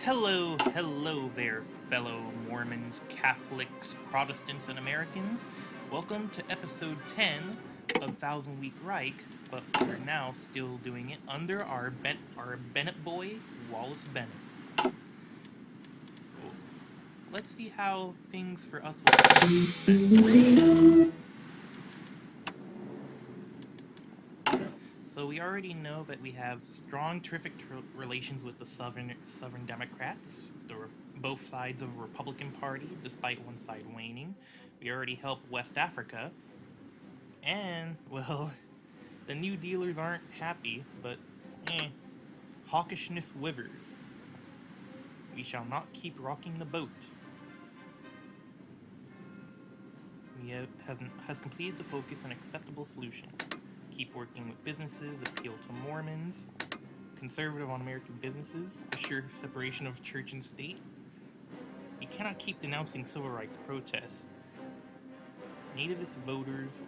Hello there, fellow Mormons, Catholics, Protestants, and Americans. Welcome to episode 10 of Thousand Week Reich, but we're now still doing it under our Bennett boy, Wallace Bennet. Let's see how things for us will. So we already know that we have strong, terrific relations with the Southern Democrats, both sides of the Republican Party, despite one side waning. We already helped West Africa, and, well, the New Dealers aren't happy, but, hawkishness withers. We shall not keep rocking the boat. We has completed the focus on acceptable solution. Keep working with businesses, appeal to Mormons, conservative on American businesses, assure separation of church and state. You cannot keep denouncing civil rights protests. Nativist voters.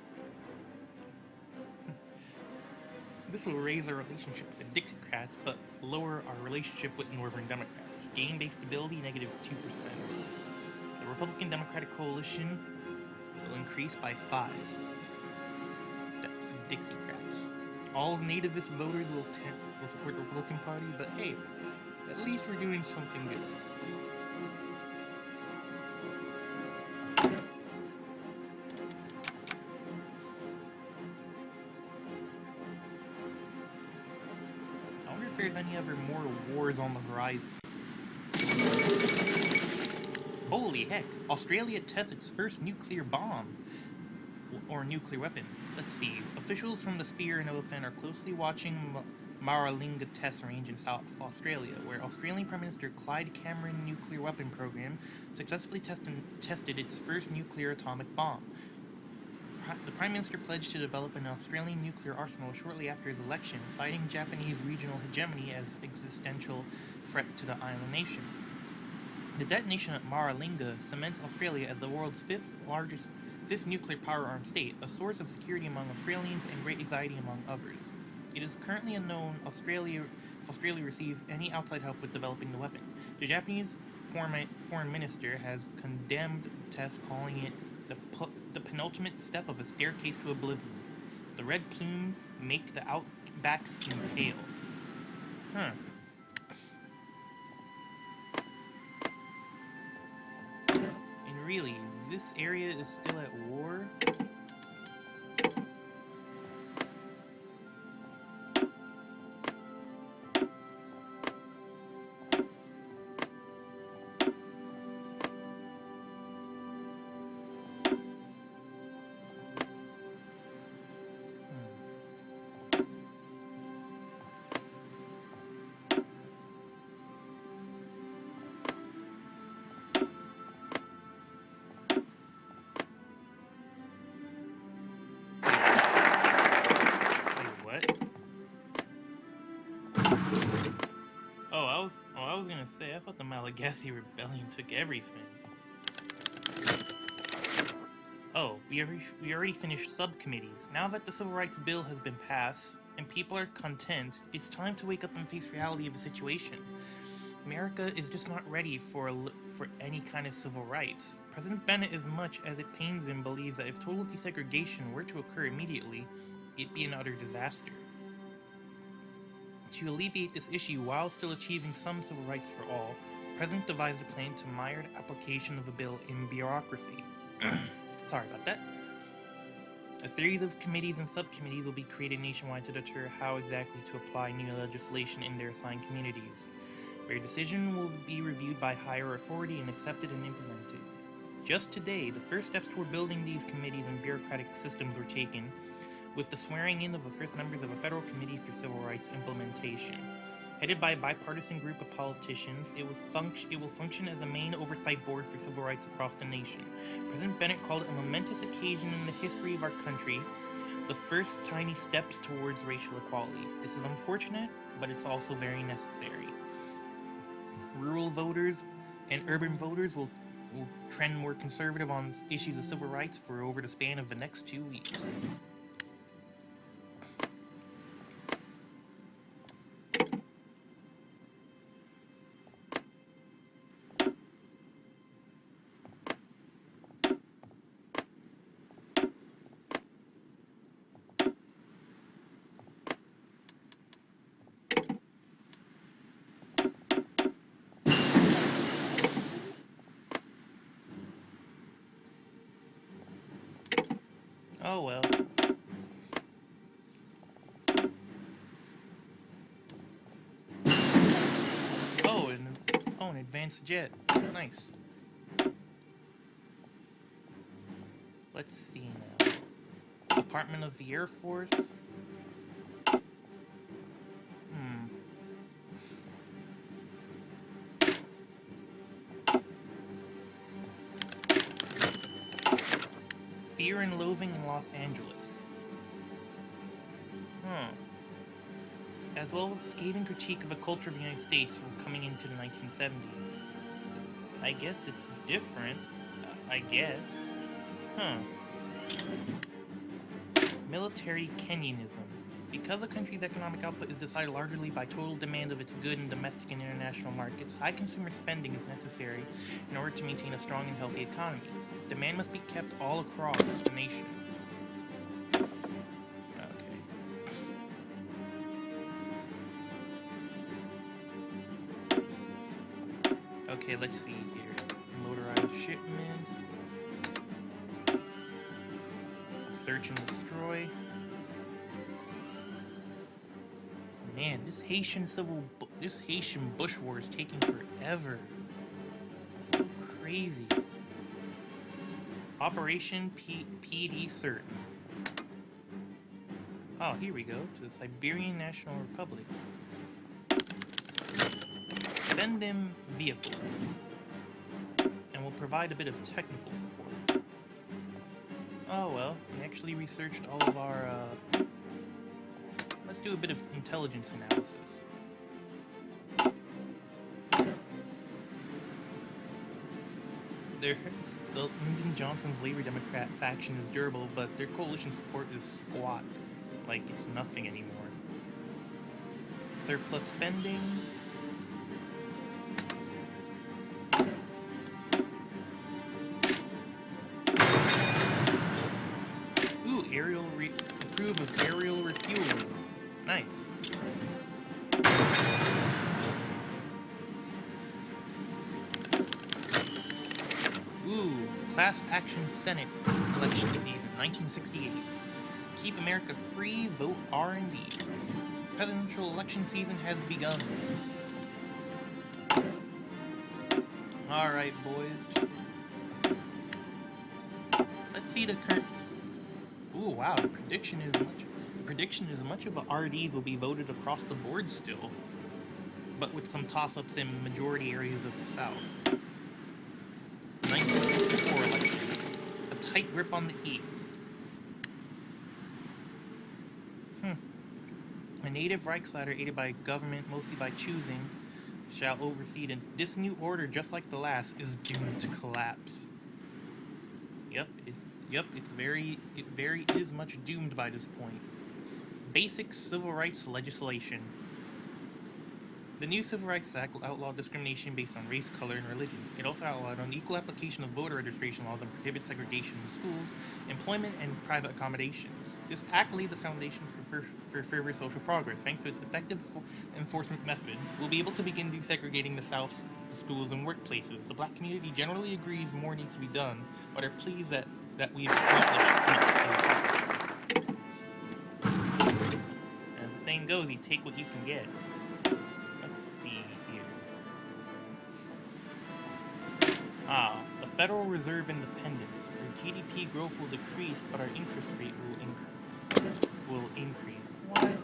This will raise our relationship with the Dixiecrats, but lower our relationship with Northern Democrats. Gain-based stability, negative 2%. The Republican-Democratic coalition will increase by 5. Dixiecrats. All nativist voters will support the Republican Party, but hey, at least we're doing something good. I wonder if there's any other more wars on the horizon. Holy heck, Australia tests its first nuclear bomb. Or nuclear weapon. Let's see. Officials from the Spear and Elephant are closely watching Maralinga test range in South Australia, where Australian Prime Minister Clyde Cameron nuclear weapon program successfully tested its first nuclear atomic bomb. The Prime Minister pledged to develop an Australian nuclear arsenal shortly after his election, citing Japanese regional hegemony as existential threat to the island nation. The detonation at Maralinga cements Australia as the world's fifth nuclear power-armed state, a source of security among Australians and great anxiety among others. It is currently unknown if Australia receives any outside help with developing the weapon. The Japanese foreign minister has condemned the test, calling it the penultimate step of a staircase to oblivion. The red plume make the outback seem pale. And really, this area is still at war? I was gonna say, I thought the Malagasy Rebellion took everything. Oh, we already finished subcommittees. Now that the Civil Rights Bill has been passed, and people are content, it's time to wake up and face reality of the situation. America is just not ready for any kind of civil rights. President Bennett, as much as it pains him, believes that if total desegregation were to occur immediately, it'd be an utter disaster. To alleviate this issue while still achieving some civil rights for all, the President devised a plan to mire the application of the bill in bureaucracy. Sorry about that. A series of committees and subcommittees will be created nationwide to deter how exactly to apply new legislation in their assigned communities. Their decision will be reviewed by higher authority and accepted and implemented. Just today, the first steps toward building these committees and bureaucratic systems were taken, with the swearing in of the first members of a federal committee for civil rights implementation. Headed by a bipartisan group of politicians, it will function as a main oversight board for civil rights across the nation. President Bennett called it a momentous occasion in the history of our country, the first tiny steps towards racial equality. This is unfortunate, but it's also very necessary. Rural voters and urban voters will trend more conservative on issues of civil rights for over the span of the next 2 weeks. Oh well. Oh, an advanced jet. Nice. Let's see now. Department of the Air Force. Fear and Loathing in Los Angeles. As well as scathing critique of the culture of the United States coming into the 1970s. I guess it's different. I guess. Military Kenyanism. Because the country's economic output is decided largely by total demand of its good in domestic and international markets, high consumer spending is necessary in order to maintain a strong and healthy economy. Demand must be kept all across the nation. Okay, let's see here. Motorized shipments. Search and destroy. Man, this Haitian bush war is taking forever. It's so crazy. Operation PD Certain. Oh, here we go, to the Iberian National Republic. Send them vehicles, and we'll provide a bit of technical support. Oh well, we actually researched all of our, let's do a bit of intelligence analysis. The Lyndon Johnson's Labor Democrat faction is durable, but their coalition support is squat, like it's nothing anymore. Surplus spending. Ooh, approve of aerial refueling. Nice. Ooh, class action Senate election season, 1968. Keep America free, vote R&D. Presidential election season has begun. Alright, boys. Let's see the current... Ooh, wow, prediction is much of the RDs will be voted across the board still, but with some toss-ups in majority areas of the South. 1964 election. A tight grip on the East. A native Reichsleiter aided by government, mostly by choosing, shall oversee this new order, just like the last, is doomed to collapse. Yep, it very is much doomed by this point. Basic civil rights legislation. The new Civil Rights Act outlawed discrimination based on race, color, and religion. It also outlawed unequal application of voter registration laws and prohibits segregation in schools, employment, and private accommodations. This act laid the foundations for further social progress. Thanks to its effective enforcement methods, we'll be able to begin desegregating the South's schools and workplaces. The black community generally agrees more needs to be done, but are pleased that we've accomplished much so far. As the saying goes, you take what you can get. Let's see here. The Federal Reserve independence. Our GDP growth will decrease, but our interest rate will increase. What?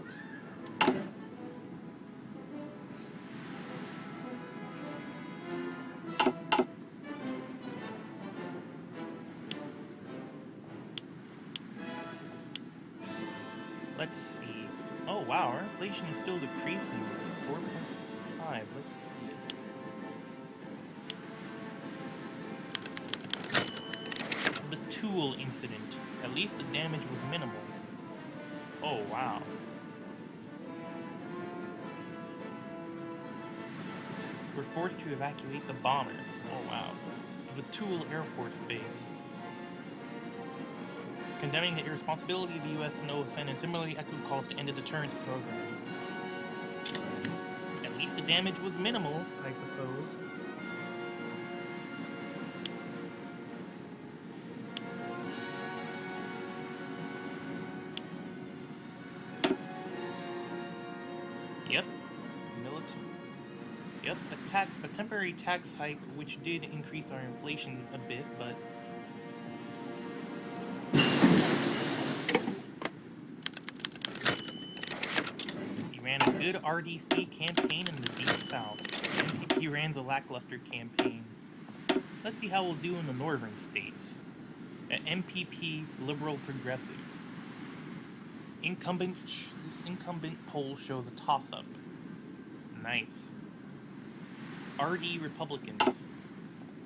Let's see. Oh wow, our inflation is still decreasing. 4.5. Let's see. The Tool incident. At least the damage was minimal. Oh wow. We're forced to evacuate the bomber. Oh wow. The Tool Air Force Base. Condemning the irresponsibility of the U.S. and no offense, and similarly echoed calls to end the deterrence program. At least the damage was minimal, I suppose. Military. Yep, a temporary tax hike, which did increase our inflation a bit, but he ran a good RDC campaign in the Deep South. MPP ran a lackluster campaign. Let's see how we'll do in the northern states. MPP, Liberal Progressive. This incumbent poll shows a toss-up. Nice. RD Republicans.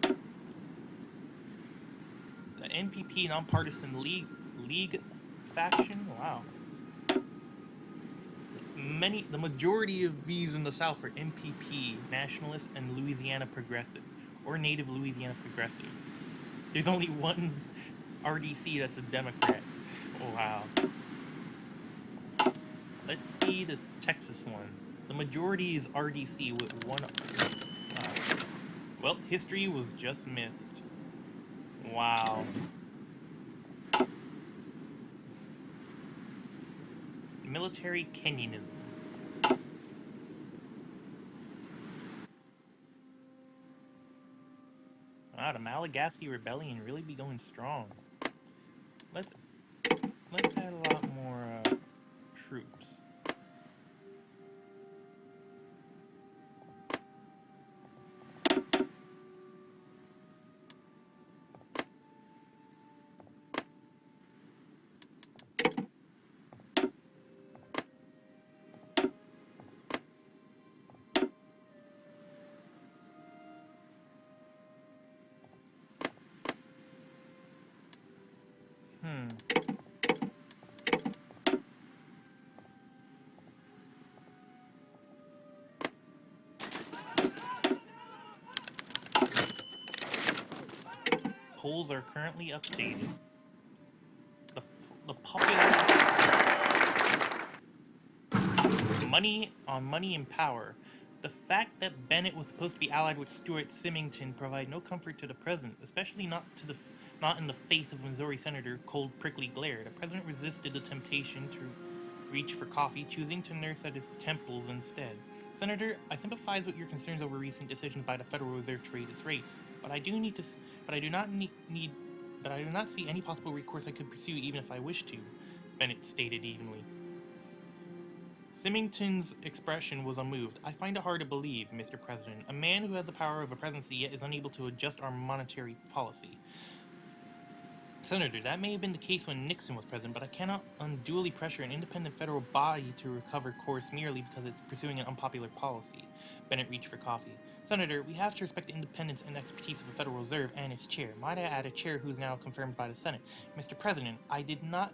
The NPP Nonpartisan League faction. Wow. The majority of these in the South are NPP, Nationalist, and Louisiana Progressive, or Native Louisiana Progressives. There's only one RDC that's a Democrat. Oh, wow. Let's see the Texas one. The majority is RDC with one. Well, history was just missed. Wow. Military Kenyanism. Wow, the Malagasy rebellion really be going strong. Let's add a lot more troops. Polls are currently updated. The popular money and power. The fact that Bennett was supposed to be allied with Stuart Symington provide no comfort to the president, especially not in the face of Missouri Senator Cold Prickly Glare. The president resisted the temptation to reach for coffee, choosing to nurse at his temples instead. Senator, I sympathize with your concerns over recent decisions by the Federal Reserve to raise its rates, but I do not see any possible recourse I could pursue even if I wished to, Bennett stated evenly. Symington's expression was unmoved. I find it hard to believe, Mr. President, a man who has the power of a presidency yet is unable to adjust our monetary policy. Senator, that may have been the case when Nixon was president, but I cannot unduly pressure an independent federal body to recover course merely because it's pursuing an unpopular policy. Bennett reached for coffee. Senator, we have to respect the independence and expertise of the Federal Reserve and its chair. Might I add, a chair who is now confirmed by the Senate. Mr. President, I did not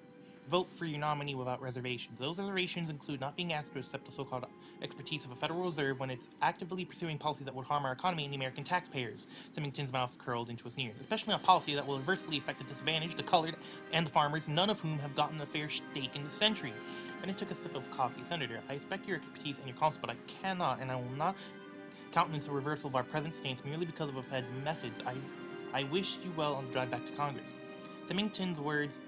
vote for your nominee without reservations. Those reservations include not being asked to accept the so-called expertise of the Federal Reserve when it's actively pursuing policies that would harm our economy and the American taxpayers. Symington's mouth curled into a sneer. Especially a policy that will adversely affect the disadvantaged, the colored, and the farmers, none of whom have gotten a fair stake in the century. Bennett took a sip of coffee. Senator, I respect your expertise and your counsel, but I cannot and I will not countenance a reversal of our present stance merely because of a Fed's methods. I wish you well on the drive back to Congress. Symington's words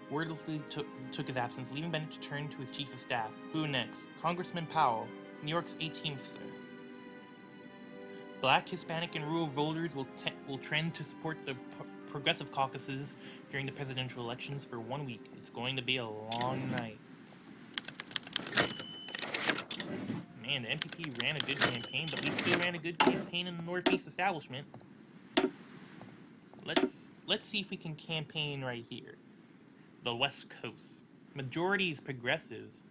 wordlessly took his absence, leaving Bennett to turn to his chief of staff. Who next? Congressman Powell, New York's 18th, sir. Black, Hispanic, and rural voters will trend to support the progressive caucuses during the presidential elections for 1 week. It's going to be a long night. Man, the NPP ran a good campaign, but we still ran a good campaign in the Northeast establishment. Let's see if we can campaign right here. The West Coast. Majority is progressives.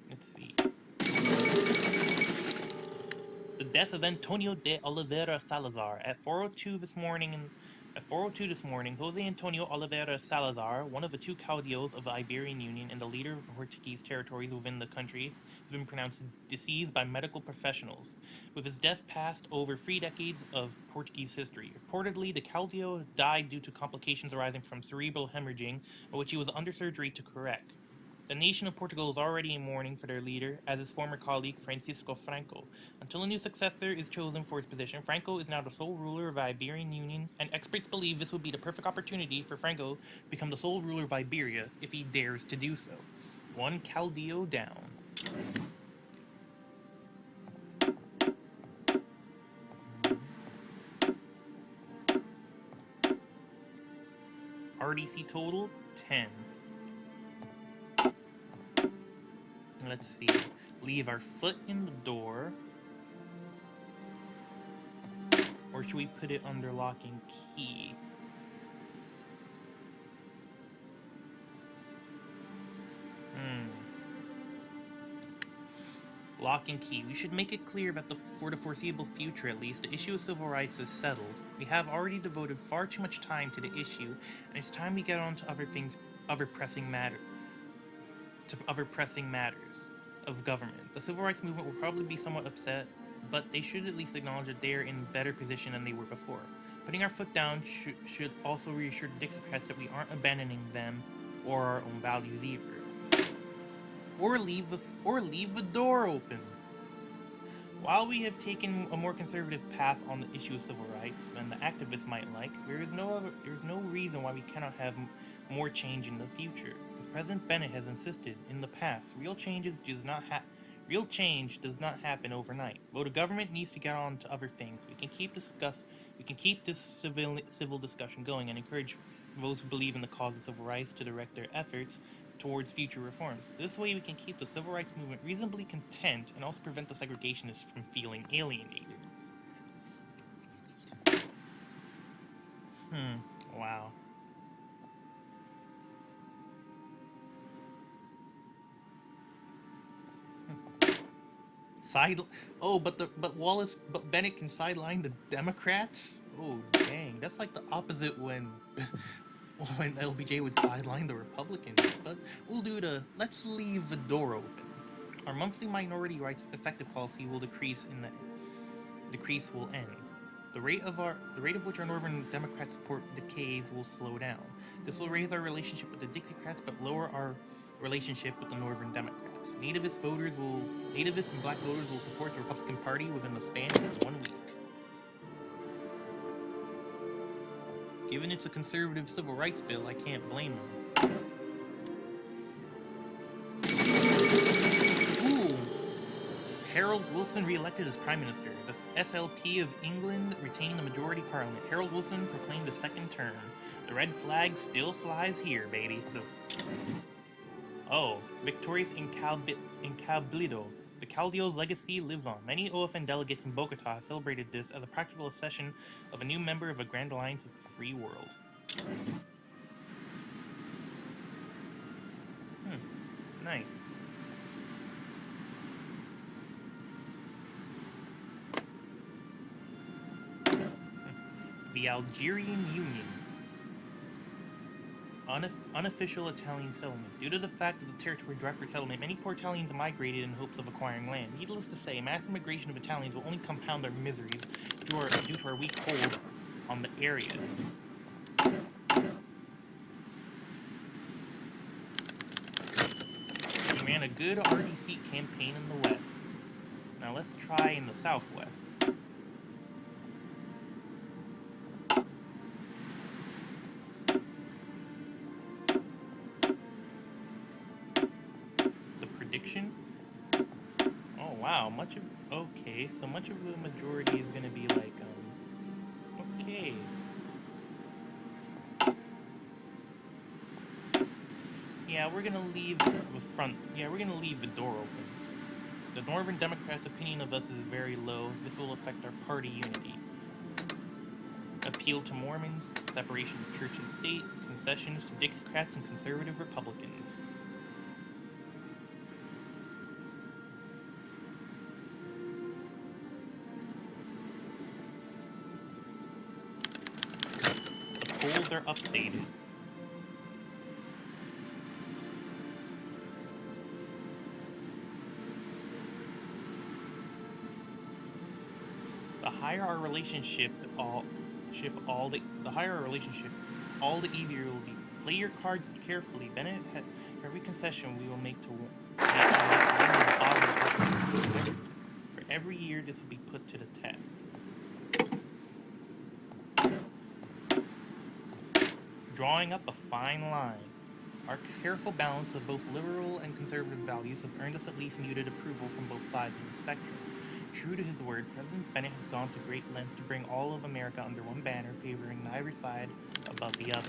Let's see. The death of Antonio de Oliveira Salazar at 4:02 this morning. Jose Antonio Oliveira Salazar, one of the two caudillos of the Iberian Union and the leader of Portuguese territories within the country, has been pronounced deceased by medical professionals, with his death passed over 3 decades of Portuguese history. Reportedly, the caudillo died due to complications arising from cerebral hemorrhaging, which he was under surgery to correct. The nation of Portugal is already in mourning for their leader, as his former colleague Francisco Franco. Until a new successor is chosen for his position, Franco is now the sole ruler of the Iberian Union, and experts believe this would be the perfect opportunity for Franco to become the sole ruler of Iberia if he dares to do so. One caudillo down. RDC total 10. Let's see. Leave our foot in the door. Or should we put it under lock and key? Lock and key. We should make it clear that for the foreseeable future at least, the issue of civil rights is settled. We have already devoted far too much time to the issue, and it's time we get on to other pressing matters of government. The civil rights movement will probably be somewhat upset, but they should at least acknowledge that they are in a better position than they were before. Putting our foot down should also reassure the Dixiecrats that we aren't abandoning them or our own values either. Or leave the door open. While we have taken a more conservative path on the issue of civil rights than the activists might like, there is no reason why we cannot have more change in the future. As President Bennett has insisted in the past, real change does not happen overnight. Though the government needs to get on to other things, we can keep this civil discussion going and encourage those who believe in the cause of civil rights to direct their efforts towards future reforms. This way we can keep the civil rights movement reasonably content and also prevent the segregationists from feeling alienated. Wow. But Bennett can sideline the Democrats? Oh dang, that's like the opposite when LBJ would sideline the Republicans, but we'll do let's leave the door open. Our monthly minority rights effective policy will decrease will end. The rate of which our Northern Democrat support decays will slow down. This will raise our relationship with the Dixiecrats, but lower our relationship with the Northern Democrats. Nativist and black voters will support the Republican Party within the span of 1 week. Given it's a conservative civil rights bill, I can't blame them. Ooh! Harold Wilson re-elected as Prime Minister. The SLP of England retaining the majority parliament. Harold Wilson proclaimed a second term. The red flag still flies here, baby. Victorious Incablido. The Caudillo's legacy lives on. Many OFN delegates in Bogota have celebrated this as a practical accession of a new member of a grand alliance of the free world. Nice. The Algerian Union. Unofficial Italian settlement. Due to the fact that the territory is ripe for settlement, many poor Italians migrated in hopes of acquiring land. Needless to say, mass immigration of Italians will only compound their miseries due to our weak hold on the area. We ran a good RDC campaign in the west. Now let's try in the southwest. Oh wow, so much of the majority is gonna be like, okay. Yeah, we're gonna leave the door open. The Northern Democrats' opinion of us is very low. This will affect our party unity. Appeal to Mormons, separation of church and state, concessions to Dixiecrats and conservative Republicans. Polls are updated. The higher our relationship, all the easier it will be. Play your cards carefully. Bennett, for every concession we will make to for every year, this will be put to the test. Drawing up a fine line. Our careful balance of both liberal and conservative values have earned us at least muted approval from both sides of the spectrum. True to his word, President Bennett has gone to great lengths to bring all of America under one banner, favoring neither side above the other.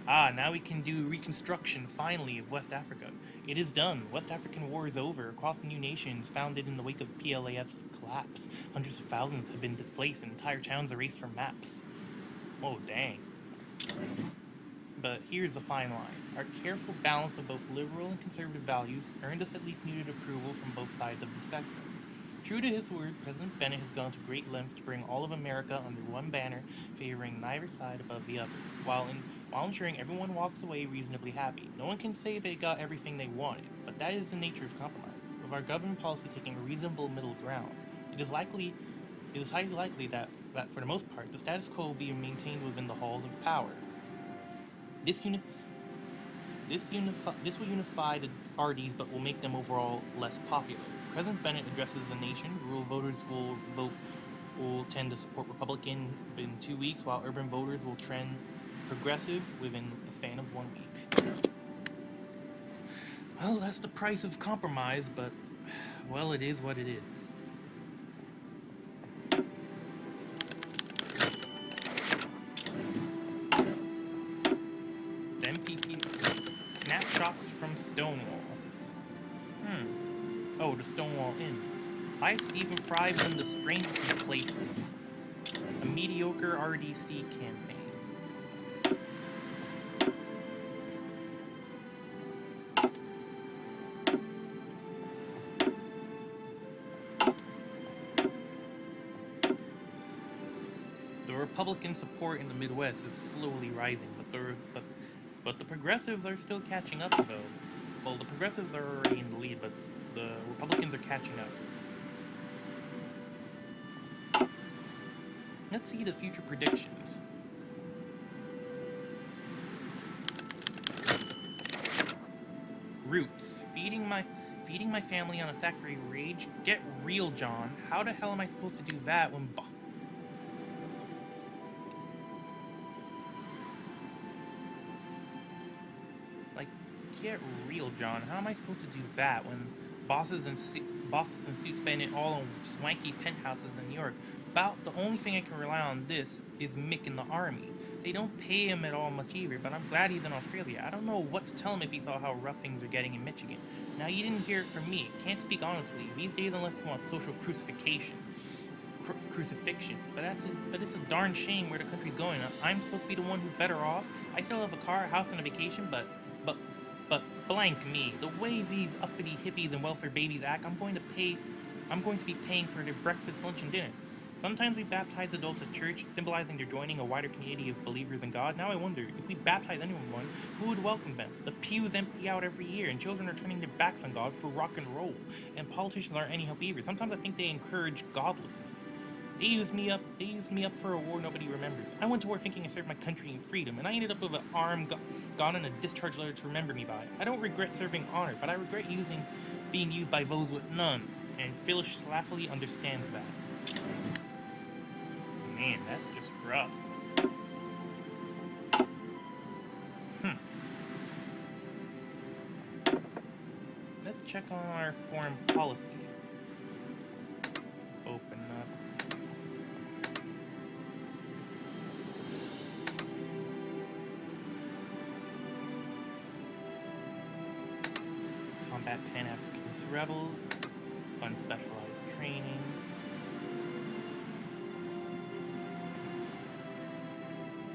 Ah, now we can do reconstruction, finally, of West Africa. It is done. West African war is over. Across the new nations, founded in the wake of PLAF's collapse, hundreds of thousands have been displaced and entire towns erased from maps. Oh, dang. But here's the fine line. Our careful balance of both liberal and conservative values earned us at least muted approval from both sides of the spectrum. True to his word, President Bennett has gone to great lengths to bring all of America under one banner, favoring neither side above the other, while ensuring everyone walks away reasonably happy. No one can say they got everything they wanted, but that is the nature of compromise. With our government policy taking a reasonable middle ground, it is highly likely that for the most part, the status quo will be maintained within the halls of power. This will unify the parties, but will make them overall less popular. President Bennett addresses the nation. Rural voters will tend to support Republican in 2 weeks, while urban voters will trend progressive within a span of 1 week. Well, that's the price of compromise, but, well, it is what it is. Snapshots from Stonewall. Oh, the Stonewall Inn. Life's even thrives in the strangest of places. A mediocre RDC campaign. The Republican support in the Midwest is slowly rising, but the progressives are still catching up, though. Well, the progressives are already in the lead, but the Republicans are catching up. Let's see the future predictions. Roots. Feeding my family on a factory wage? Get real, John. How the hell am I supposed to do that when get real, John. How am I supposed to do that when bosses in suits spend it all on swanky penthouses in New York? About the only thing I can rely on this is Mick in the army. They don't pay him at all much either, but I'm glad he's in Australia. I don't know what to tell him if he saw how rough things are getting in Michigan. Now, you didn't hear it from me. Can't speak honestly. These days, unless you want social crucifixion. But it's a darn shame where the country's going. I'm supposed to be the one who's better off. I still have a car, a house, and a vacation, but blank me. The way these uppity hippies and welfare babies act, I'm going to be paying for their breakfast, lunch, and dinner. Sometimes we baptize adults at church, symbolizing they're joining a wider community of believers in God. Now I wonder, if we baptize anyone, who would welcome them? The pews empty out every year, and children are turning their backs on God for rock and roll. And politicians aren't any help either. Sometimes I think they encourage godlessness. They used me up for a war nobody remembers. I went to war thinking I served my country in freedom, and I ended up with an arm gone and a discharge letter to remember me by. I don't regret serving honor, but I regret being used by those with none, and Phyllis Schlafly understands that. Man, that's just rough. Let's check on our foreign policy. Open up. Combat Pan-Africanist rebels. Fund specialized training.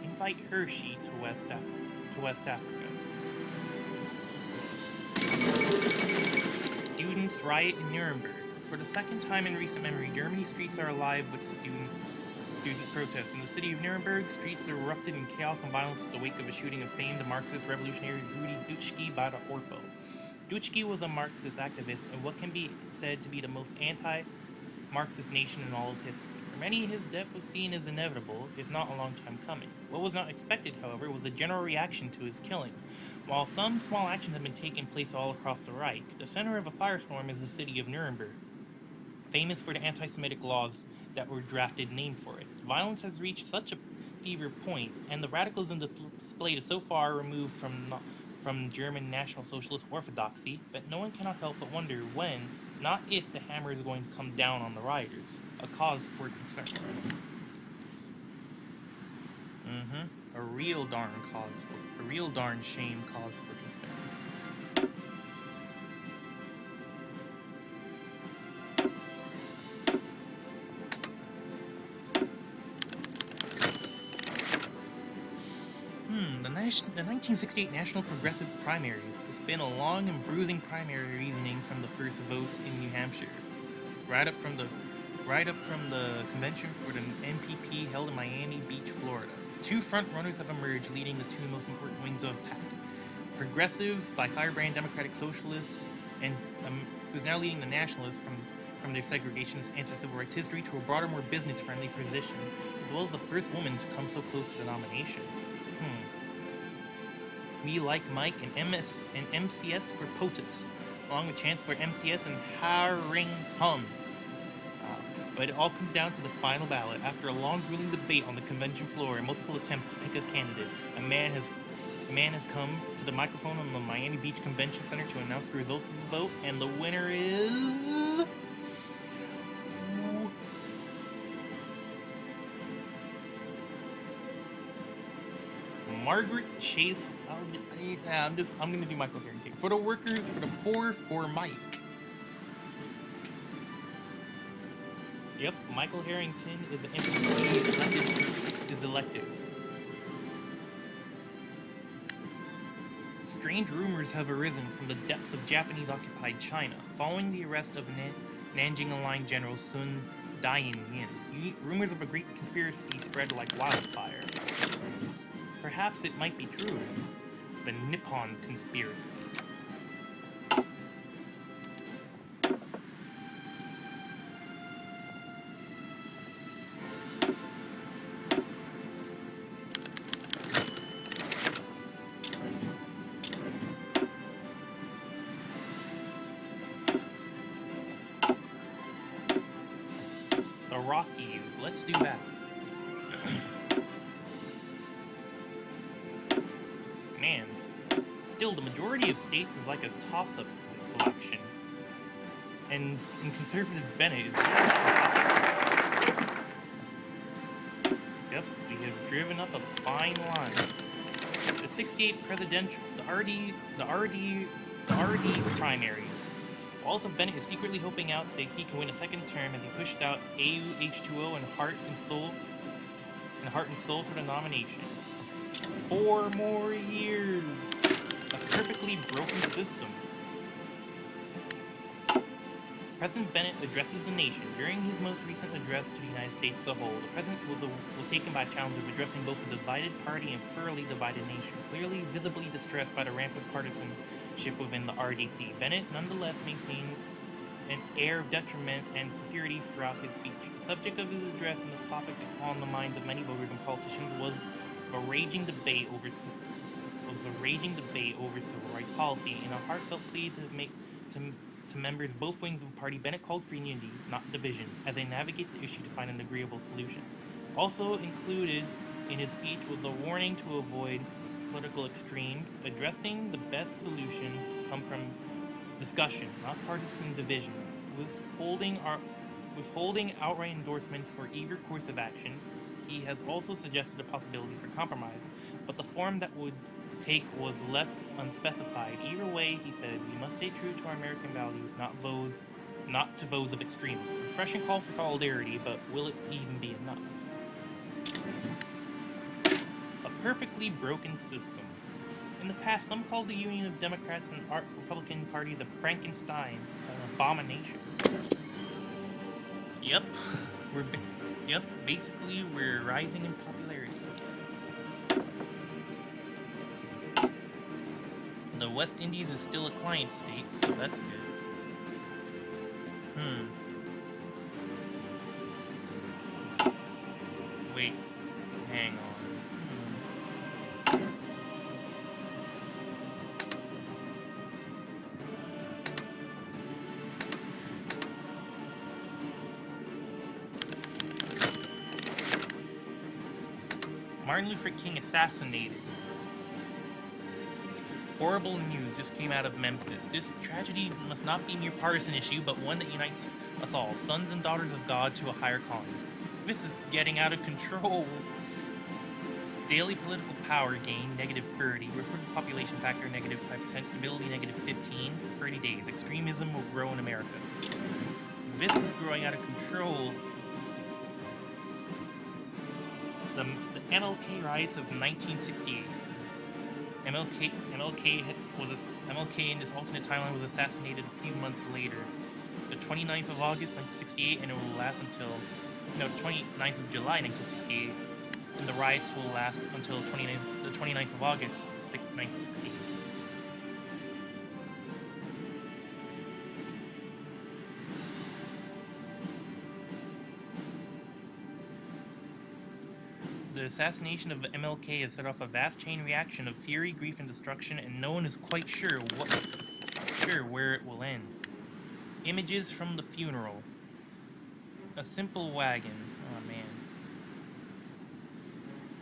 Invite Hershey to West Africa. Students riot in Nuernberg. For the second time in recent memory, Germany's streets are alive with student protests. In the city of Nuernberg, streets erupted in chaos and violence in the wake of a shooting of famed Marxist revolutionary Rudi Dutschke by the Orpo. Dutschke was a Marxist activist in what can be said to be the most anti-Marxist nation in all of history. For many, his death was seen as inevitable, if not a long time coming. What was not expected, however, was the general reaction to his killing. While some small actions have been taking place all across the Reich, the center of a firestorm is the city of Nuremberg, famous for the anti-Semitic laws that were drafted named for it. Violence has reached such a fever point, and the radicalism displayed is so far removed from German National Socialist orthodoxy that no one cannot help but wonder when, not if, the hammer is going to come down on the rioters. A cause for concern. A real darn shame cause for concern. The 1968 National Progressive Primaries. It's been a long and bruising primary reasoning from the first votes in New Hampshire, right up from the convention for the NPP held in Miami Beach, Florida. Two front runners have emerged, leading the two most important wings of the pack. Progressives by firebrand Democratic Socialists, and who's now leading the Nationalists from their segregationist anti-civil rights history to a broader, more business-friendly position, as well as the first woman to come so close to the nomination. We like Mike and MCS for POTUS, along with Chancellor MCS and Harrington. But it all comes down to the final ballot. After a long, grueling debate on the convention floor and multiple attempts to pick a candidate, a man has come to the microphone on the Miami Beach Convention Center to announce the results of the vote, and the winner is... Margaret Chase. I'm gonna do Michael Harrington. For the workers, for the poor, for Mike. Yep, Michael Harrington is the MP is elected. Strange rumors have arisen from the depths of Japanese-occupied China following the arrest of Nanjing-aligned General Sun Dayin-yin. Rumors of a great conspiracy spread like wildfire. Perhaps it might be true. The Nippon Conspiracy. The Rockies. Let's do that. Man, still, the majority of states is like a toss-up for this election. And in conservative Bennett is... Yep, we have driven up a fine line. The 68 presidential... The RD primaries. Wallace Bennet is secretly hoping out that he can win a second term as he pushed out AU-H2O and Heart and Soul for the nomination. 4 more years. A perfectly broken system. President Bennett addresses the nation. During his most recent address to the United States as a whole, the president was taken by a challenge of addressing both a divided party and thoroughly divided nation, clearly visibly distressed by the rampant partisanship within the RDC. Bennett nonetheless maintained an air of detriment and sincerity throughout his speech. The subject of his address and the topic on the minds of many voters and politicians was a raging debate over civil rights policy. In a heartfelt plea to members of both wings of the party, Bennett called for unity, not division, as they navigate the issue to find an agreeable solution. Also included in his speech was a warning to avoid political extremes, addressing the best solutions come from discussion, not partisan division, withholding outright endorsements for either course of action. He has also suggested a possibility for compromise, but the form that would take was left unspecified. Either way, he said, we must stay true to our American values, not to those of extremists. A refreshing call for solidarity, but will it even be enough? A perfectly broken system. In the past, some called the union of Democrats and Republican parties a Frankenstein, an abomination. Yep, basically we're rising in popularity again. The West Indies is still a client state, so that's good. Wait, hang on. Martin Luther King assassinated. Horrible news just came out of Memphis. This tragedy must not be a mere partisan issue, but one that unites us all, sons and daughters of God, to a higher calling. This is getting out of control. Daily political power gain, -30. Recruited population factor, -5%. Stability, -15. 30 days. Extremism will grow in America. This is growing out of control. The MLK riots of 1968. MLK in this alternate timeline was assassinated a few months later, the 29th of August 1968, and it will last until 29th of July 1968, and the riots will last until the 29th of August 1968. The assassination of MLK has set off a vast chain reaction of fury, grief, and destruction, and no one is quite sure where it will end. Images from the funeral. A simple wagon. Oh man.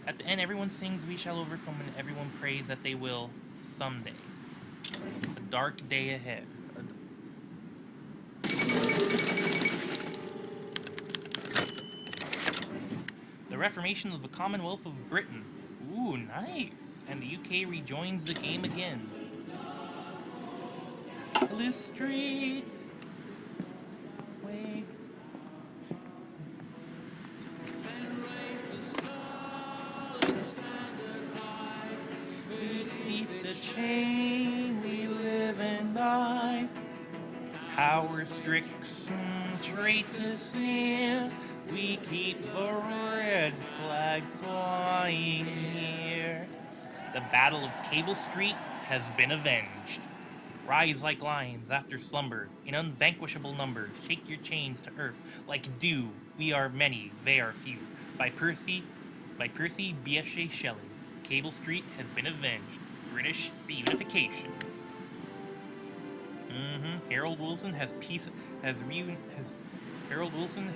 At the end, everyone sings "We shall overcome," and everyone prays that they will someday. A dark day ahead. The Reformation of the Commonwealth of Britain. Ooh, nice. And the UK rejoins the game again. This street. Wait. Beneath the chain we live and die. Power strict, traitors near. We keep the red flag flying here. The Battle of Cable Street has been avenged. Rise like lions after slumber, in unvanquishable numbers. Shake your chains to earth like dew. We are many, they are few. By Percy Bysshe Shelley. Cable Street has been avenged. British reunification. Harold Wilson has peacefully reunited. Harold Wilson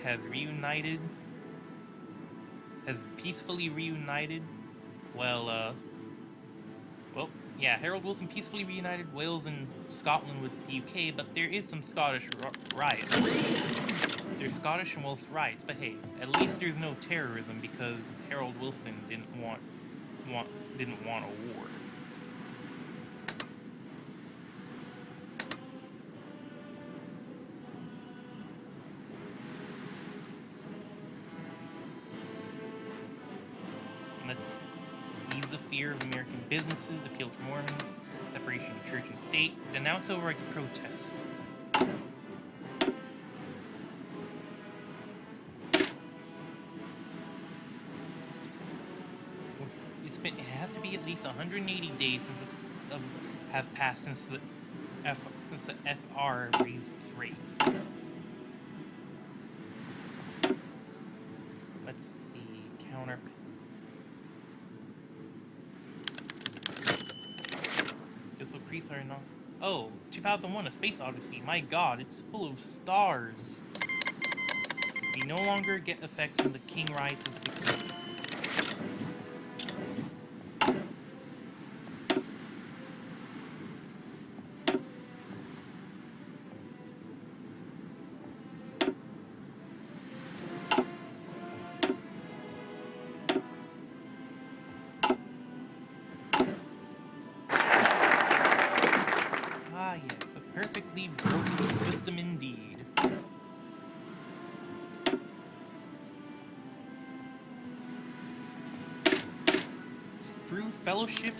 peacefully reunited Wales and Scotland with the UK, but there is some Scottish riots. There's Scottish and Welsh riots, but hey, at least there's no terrorism because Harold Wilson didn't want a war. Let's ease the fear of American businesses, appeal to Mormons, separation of church and state, denounce civil rights protest. It has to be at least 180 days have passed since the FR raised its rates. Let's see, counter. Priests are not. Oh, 2001: A Space Odyssey. My God, it's full of stars. We no longer get effects from the King riots of 16. Perfectly broken system indeed. Through fellowship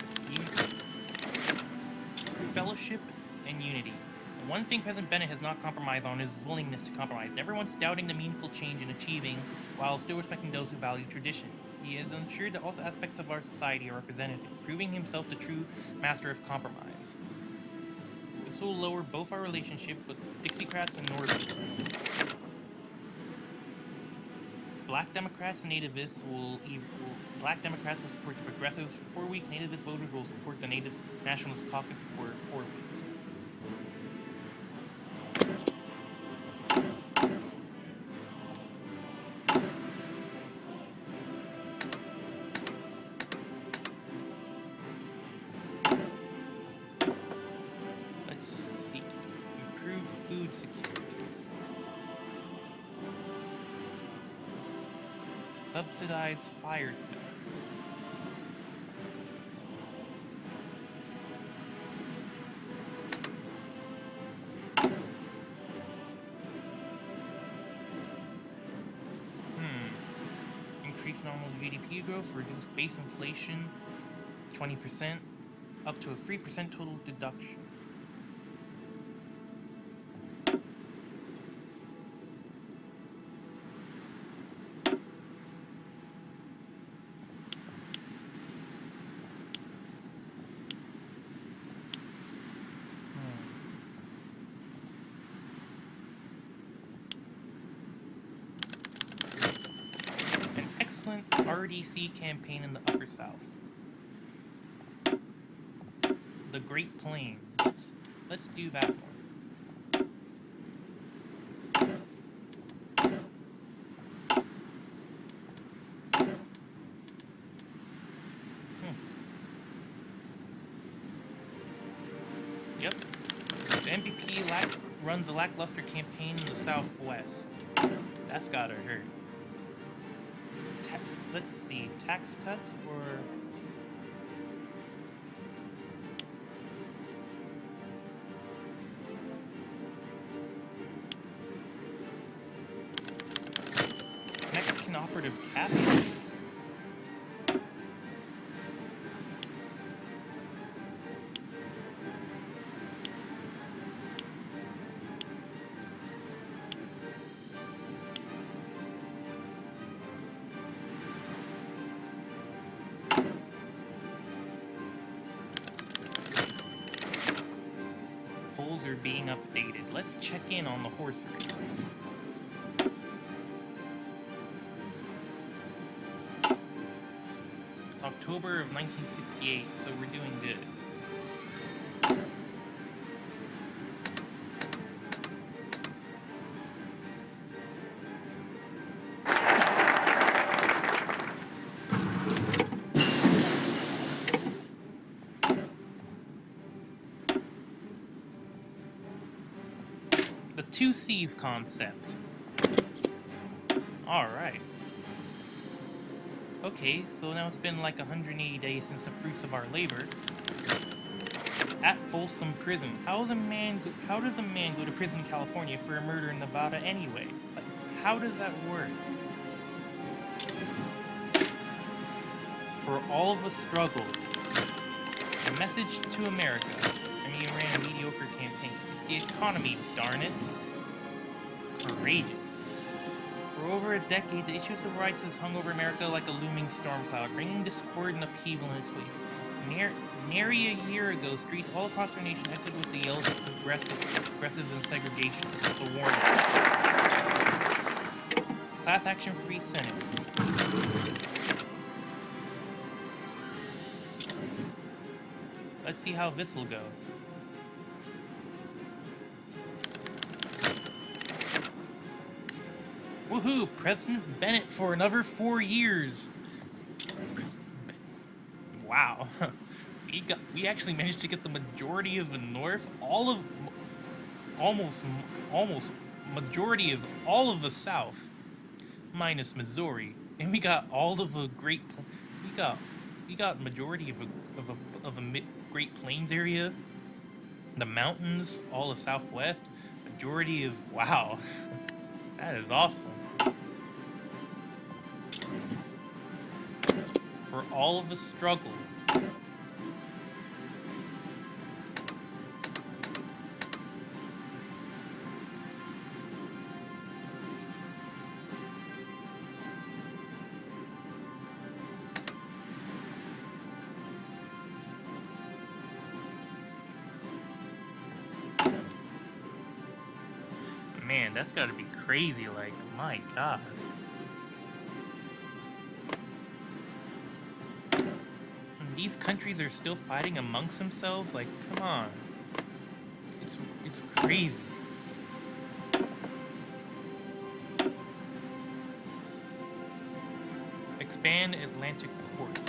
and unity. The one thing President Bennett has not compromised on is his willingness to compromise, never once doubting the meaningful change in achieving, while still respecting those who value tradition. He has ensured that all aspects of our society are represented, proving himself the true master of compromise. This will lower both our relationship with Dixiecrats and Northerners. Black Democrats and nativists Black Democrats will support the progressives for 4 weeks. Nativist voters will support the Native Nationalist Caucus for 4 weeks. food security. Subsidize fire sale. Increase normal GDP growth, reduce base inflation 20%, up to a 3% total deduction. RDC campaign in the Upper South. The Great Plains. Let's do that one. Yep. The MPP runs a lackluster campaign in the Southwest. That's gotta hurt. Let's see, tax cuts or... Mexican operative capture? Polls are being updated. Let's check in on the horse race. It's October of 1968, so we're doing good. The 2 C's concept. Alright. Okay, so now it's been like 180 days since the fruits of our labor. At Folsom Prison. How does a man go to prison in California for a murder in Nevada anyway? Like, how does that work? For all of the struggle, a message to America. I mean, you ran a mediocre campaign. It's the economy, darn it. Courageous. For over a decade, the issue of civil rights has hung over America like a looming storm cloud, bringing discord and upheaval in its wake. Nary a year ago, streets all across our nation echoed with the yells of progressives and segregation, the warning. Class action free Senate. Let's see how this will go. Woohoo! President Bennett for another 4 years. Wow, we actually managed to get the majority of the North, almost majority of all of the South, minus Missouri, and we got all of the we got majority of a Great Plains area, the mountains, all of Southwest, majority of wow, that is awesome. For all of the struggle. Man, that's gotta be crazy, like, my god. These countries are still fighting amongst themselves? Like, come on. It's crazy. Expand Atlantic ports.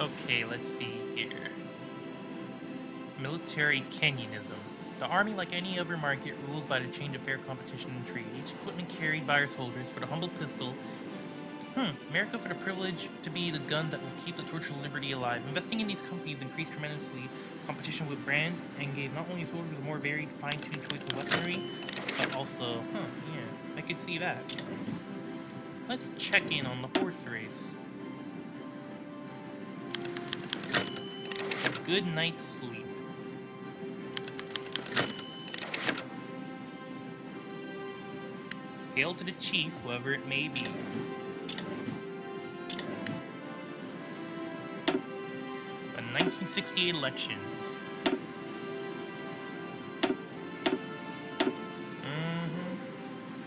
Okay, let's see here. Military Kenyanism. The army, like any other market, rules by the change of fair competition and trade. Each equipment carried by our soldiers for the humble pistol. America for the privilege to be the gun that will keep the torch of liberty alive. Investing in these companies increased tremendously competition with brands and gave not only soldiers a more varied, fine-tuned choice of weaponry, but also, yeah, I could see that. Let's check in on the horse race. A good night's sleep. Hail to the chief, whoever it may be. The 1968 elections.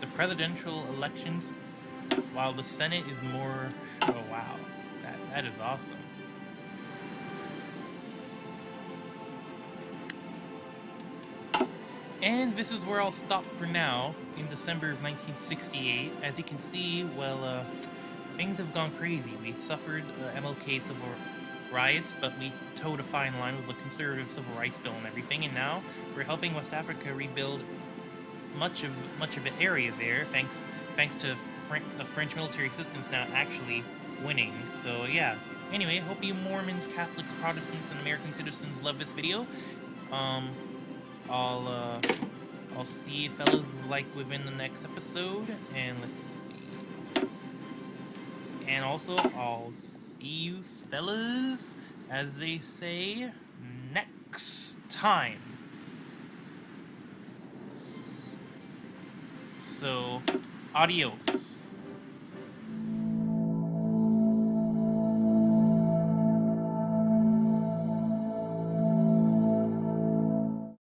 The presidential elections, while the Senate is more... Oh wow, that is awesome. And this is where I'll stop for now, in December of 1968. As you can see, well, things have gone crazy. We suffered MLK civil riots, but we towed a fine line with the conservative civil rights bill and everything, and now we're helping West Africa rebuild much of the area there, thanks to the French military assistance now actually winning. So yeah. Anyway, hope you Mormons, Catholics, Protestants, and American citizens love this video. I'll see you fellas like within the next episode, and let's see. And also, I'll see you fellas, as they say, next time. So, adios.